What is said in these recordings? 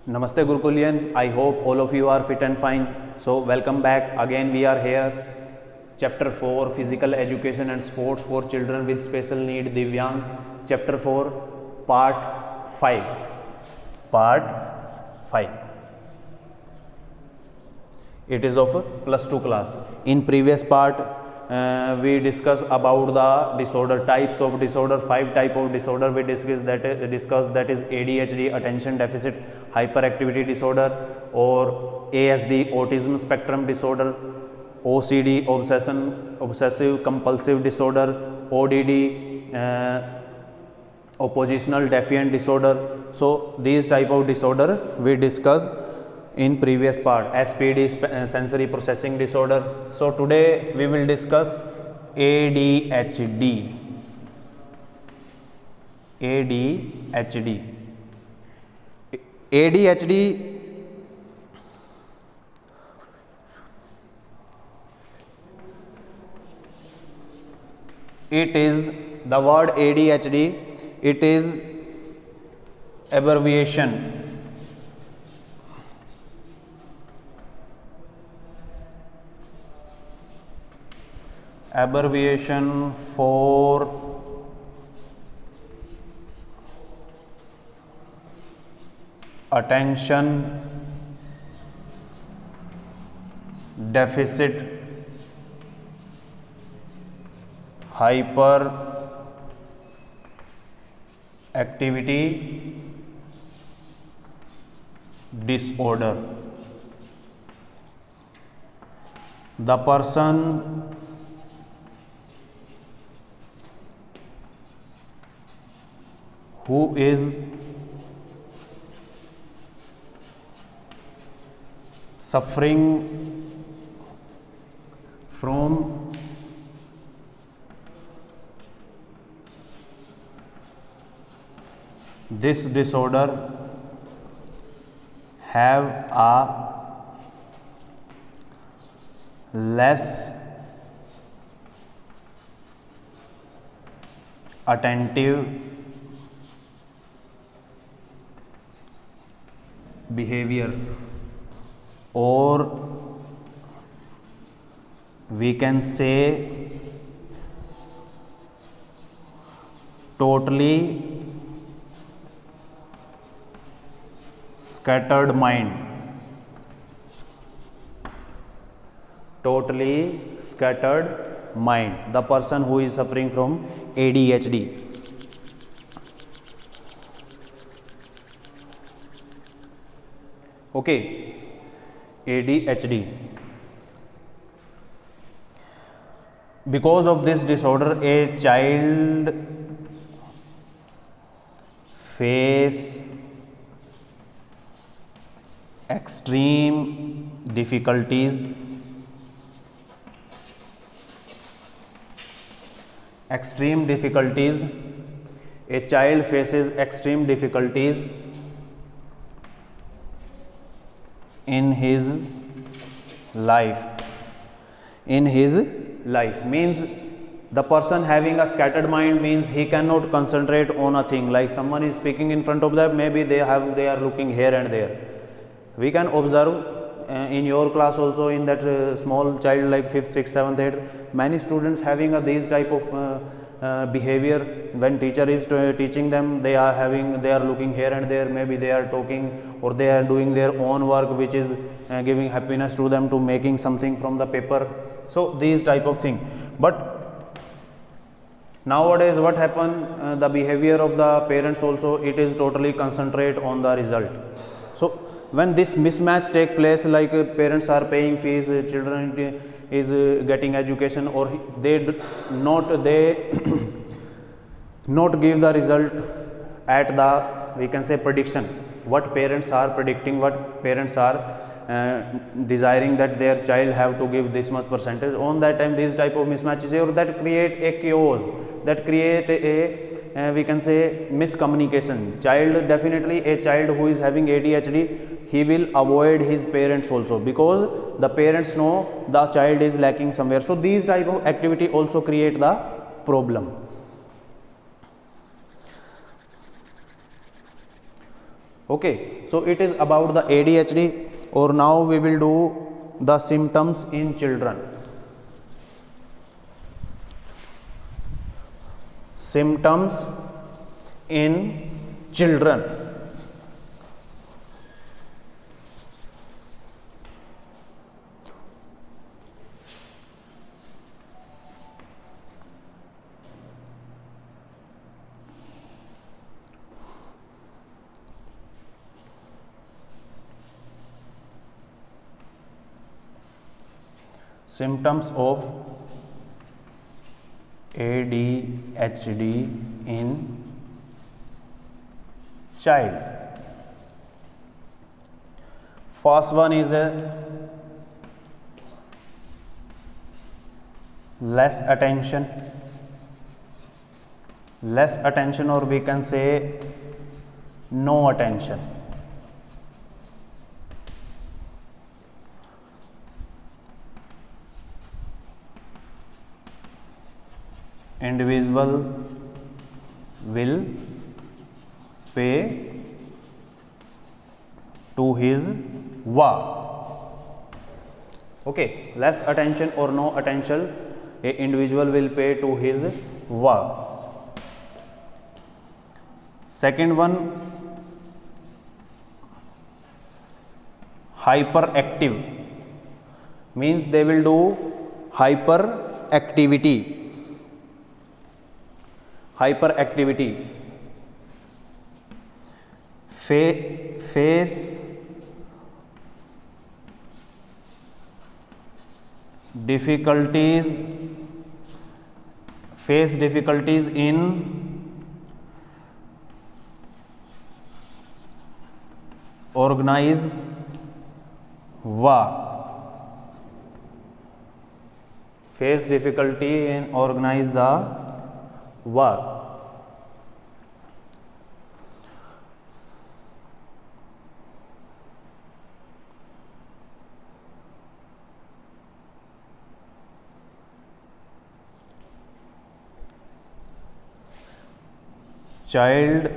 Namaste Gurukulian, I hope all of you are fit and fine. So welcome back, again we are here. Chapter 4 Physical Education and Sports for Children with Special Need Divyang. Chapter 4 Part 5. Part 5. It is of plus 2 class. In previous part we discussed about the disorder, types of disorder, 5 type of disorder we discussed, that is ADHD, attention deficit hyperactivity disorder, or ASD, autism spectrum disorder, OCD, obsessive compulsive disorder, ODD, oppositional defiant disorder. So these type of disorder we discussed in previous part. SPD, sensory processing disorder. So today we will discuss ADHD. ADHD it is the word ADHD, it is abbreviation for attention deficit hyperactivity disorder. The person who is suffering from this disorder have a less attentive behavior, or we can say totally scattered mind. Totally scattered mind, the person who is suffering from ADHD. Okay, ADHD. Because of this disorder, a child face extreme difficulties a child faces extreme difficulties in his life. Means the person having a scattered mind means he cannot concentrate on a thing. Like someone is speaking in front of them, maybe they are looking here and there. We can observe in your class also, in that small child like 5th, 6th, 7th, 8th, many students having these type of behavior. When teacher is teaching them, they are looking here and there, maybe they are talking or they are doing their own work which is giving happiness to them, to making something from the paper. So these type of thing. But nowadays what happen, the behavior of the parents also, it is totally concentrate on the result. So when this mismatch take place, like parents are paying fees, children is getting education, or they not give the result at the, we can say, prediction, what parents are predicting, what parents are desiring that their child have to give this much percentage. On that time these type of mismatches, or that create a chaos, that create a we can say miscommunication. Definitely a child who is having ADHD, he will avoid his parents also, because the parents know the child is lacking somewhere. So these type of activity also create the problem. Okay, so it is about the ADHD, or now we will do the symptoms in children. Symptoms in children. Symptoms of ADHD in child. First one is a less attention, or we can say no attention. Individual will pay to his work. Okay, less attention or no attention, a individual will pay to his work. Second one, hyperactive, means they will do hyperactivity. Face difficulties in organize work. Face difficulty in organize the work. Child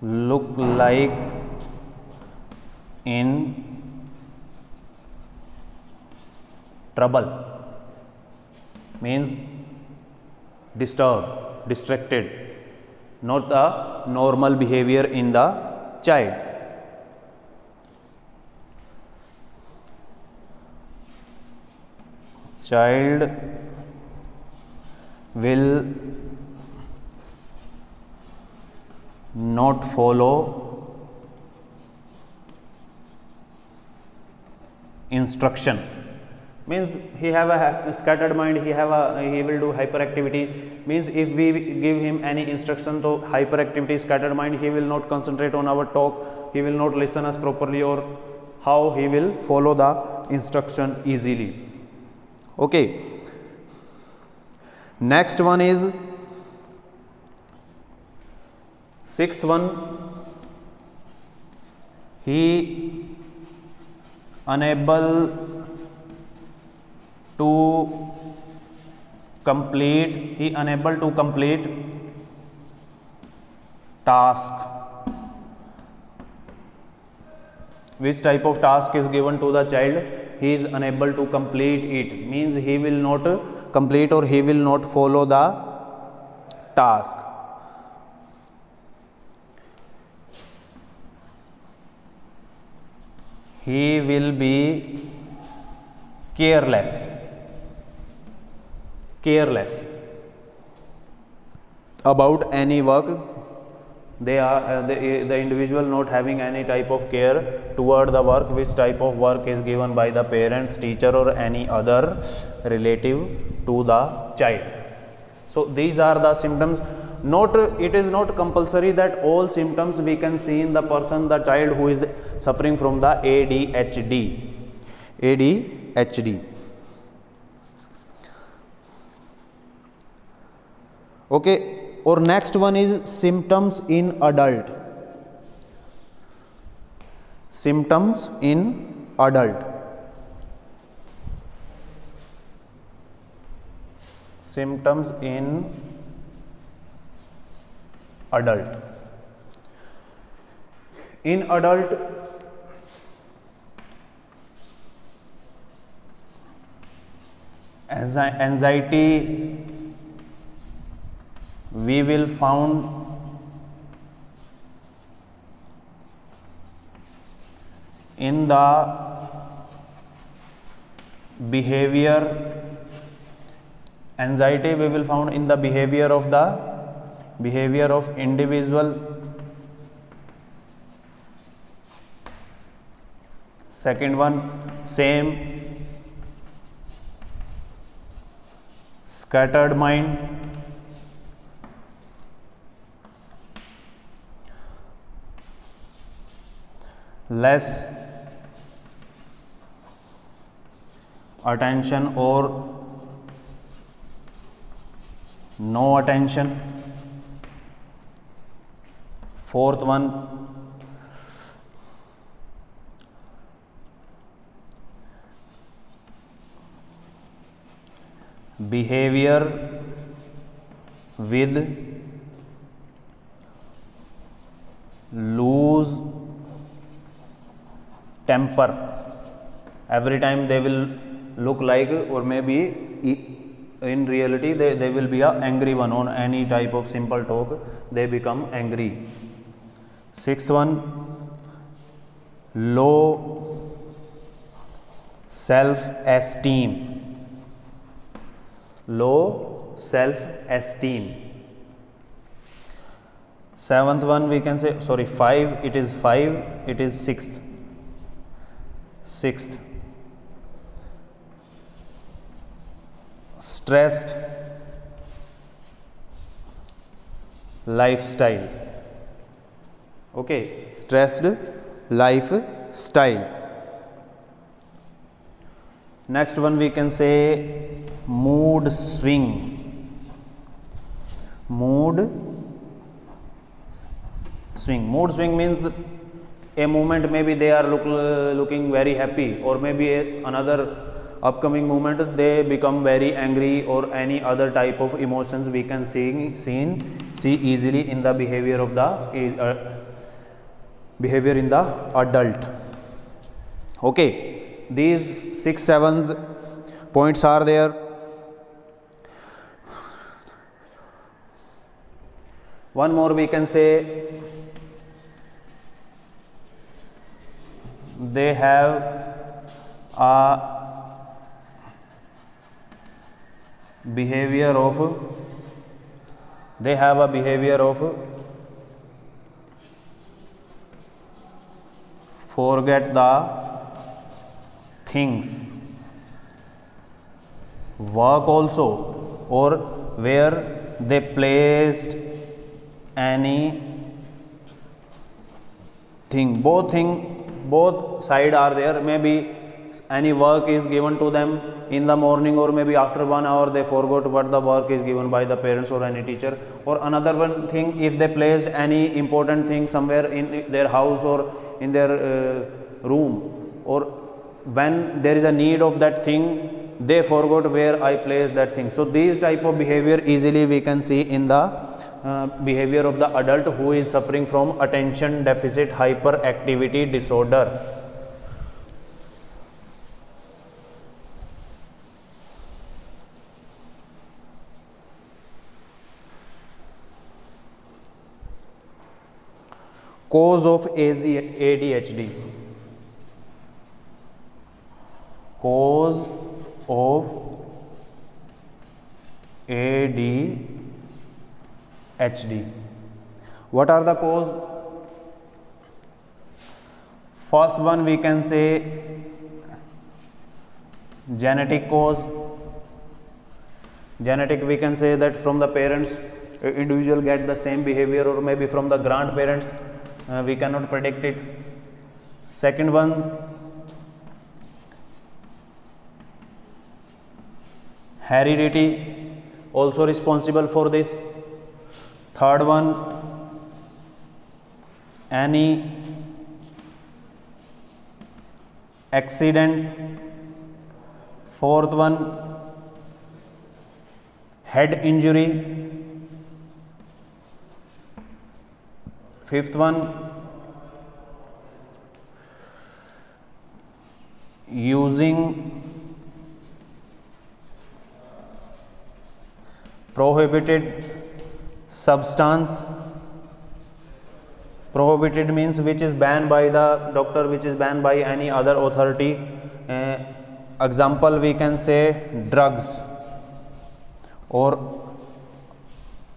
look like in trouble, means disturbed, distracted, not the normal behavior in the child. Child will not follow instruction, means he have a scattered mind, he will do hyperactivity, means if we give him any instruction to hyperactivity, scattered mind, he will not concentrate on our talk, he will not listen us properly, or how he will follow the instruction easily. Okay, next one is sixth one, he unable to complete task. Which type of task is given to the child, he is unable to complete it, means he will not complete or he will not follow the task. He will be careless about any work. The individual not having any type of care toward the work, which type of work is given by the parents, teacher, or any other relative to the child. So these are the symptoms. It is not compulsory that all symptoms we can see in the person, the child who is suffering from the ADHD. Okay, or next one is symptoms in adult. Symptoms in adult. Symptoms in adult. In adult, anxiety we will found in the behavior. Anxiety we will found in the behavior of individual. Second one, same, scattered mind. Less attention or no attention. Fourth one, behavior with loose temper. Every time they will look like, or maybe in reality they will be a angry one. On any type of simple talk they become angry. Sixth one, low self-esteem. Low self-esteem. Seventh one we can say, sorry, five, it is sixth. Stressed lifestyle. Okay, stressed lifestyle. Next one we can say mood swing. Mood swing means a moment maybe they are looking very happy, or maybe another upcoming moment they become very angry, or any other type of emotions we can see easily in the behavior of the behavior in the adult. Okay, these 6-7 points are there. One more we can say, they have a behavior of forget the things. Work also, or where they placed any thing. Both side are there. Maybe any work is given to them in the morning, or maybe after 1 hour they forgot what the work is given by the parents or any teacher. Or another one thing, if they placed any important thing somewhere in their house or in their room, or when there is a need of that thing, they forgot where I placed that thing. So these type of behavior easily we can see in the behavior of the adult who is suffering from attention deficit hyperactivity disorder. Cause of ADHD. Cause of ADHD. What are the cause? First one we can say genetic cause. Genetic, we can say that from the parents individual get the same behavior, or maybe from the grandparents, we cannot predict it. Second one, heredity, also responsible for this. Third one, any accident. Fourth one, head injury. Fifth one, using prohibited substance. Prohibited means which is banned by the doctor, which is banned by any other authority. Example we can say drugs or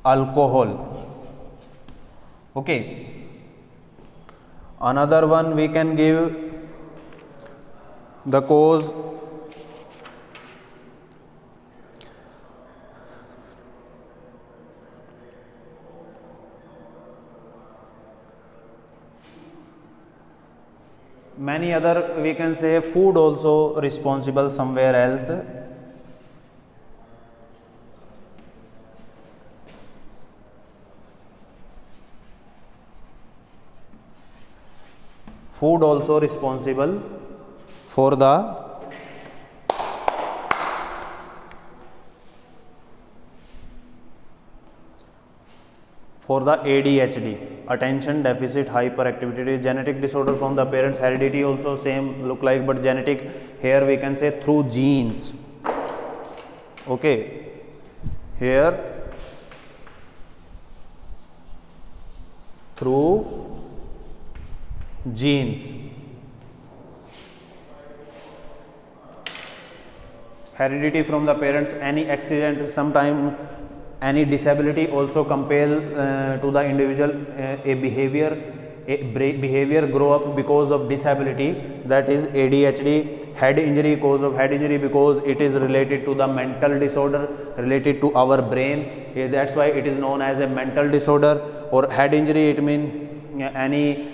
alcohol. Okay. Another one we can give the cause many other, we can say food also responsible somewhere else. Food also responsible for the ADHD, attention deficit hyperactivity, genetic disorder from the parents. Heredity also same look like, but genetic here we can say through genes. Okay, here through genes. Heredity from the parents, any accident, sometime any disability also compel to the individual a behavior grow up because of disability, that is ADHD. Head injury, cause of head injury because it is related to the mental disorder related to our brain, that's why it is known as a mental disorder. Or head injury, it means any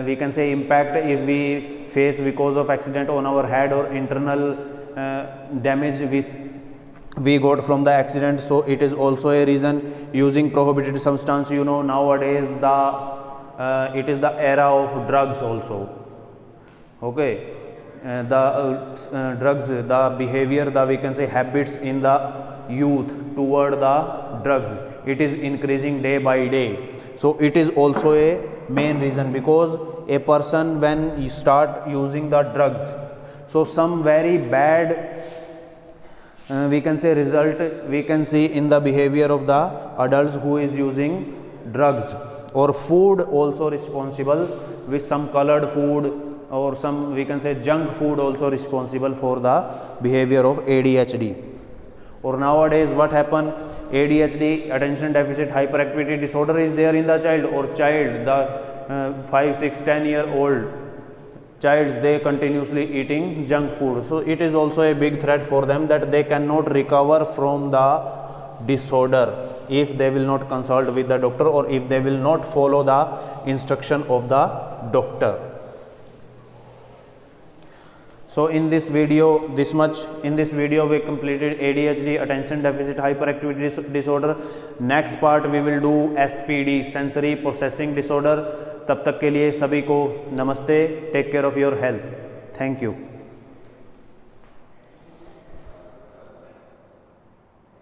we can say impact if we face because of accident on our head or internal damage we got from the accident, so it is also a reason. Using prohibited substance, you know nowadays it is the era of drugs also. Okay, the drugs, the behavior, the we can say habits in the youth toward the drugs, it is increasing day by day. So it is also a main reason, because a person when you start using the drugs, so some very bad we can say result we can see in the behavior of the adults who is using drugs. Or food also responsible, with some colored food or some we can say junk food also responsible for the behavior of ADHD. Or nowadays what happen, ADHD, attention deficit hyperactivity disorder is there in the child, or child, the 5, 6, 10-year-old childs, they continuously eating junk food. So it is also a big threat for them that they cannot recover from the disorder if they will not consult with the doctor, or if they will not follow the instruction of the doctor. So in this video, this much. In this video we completed ADHD, attention deficit hyperactivity disorder. Next part we will do SPD, sensory processing disorder. तब तक के लिए सभी को नमस्ते. Take care of your health. Thank you.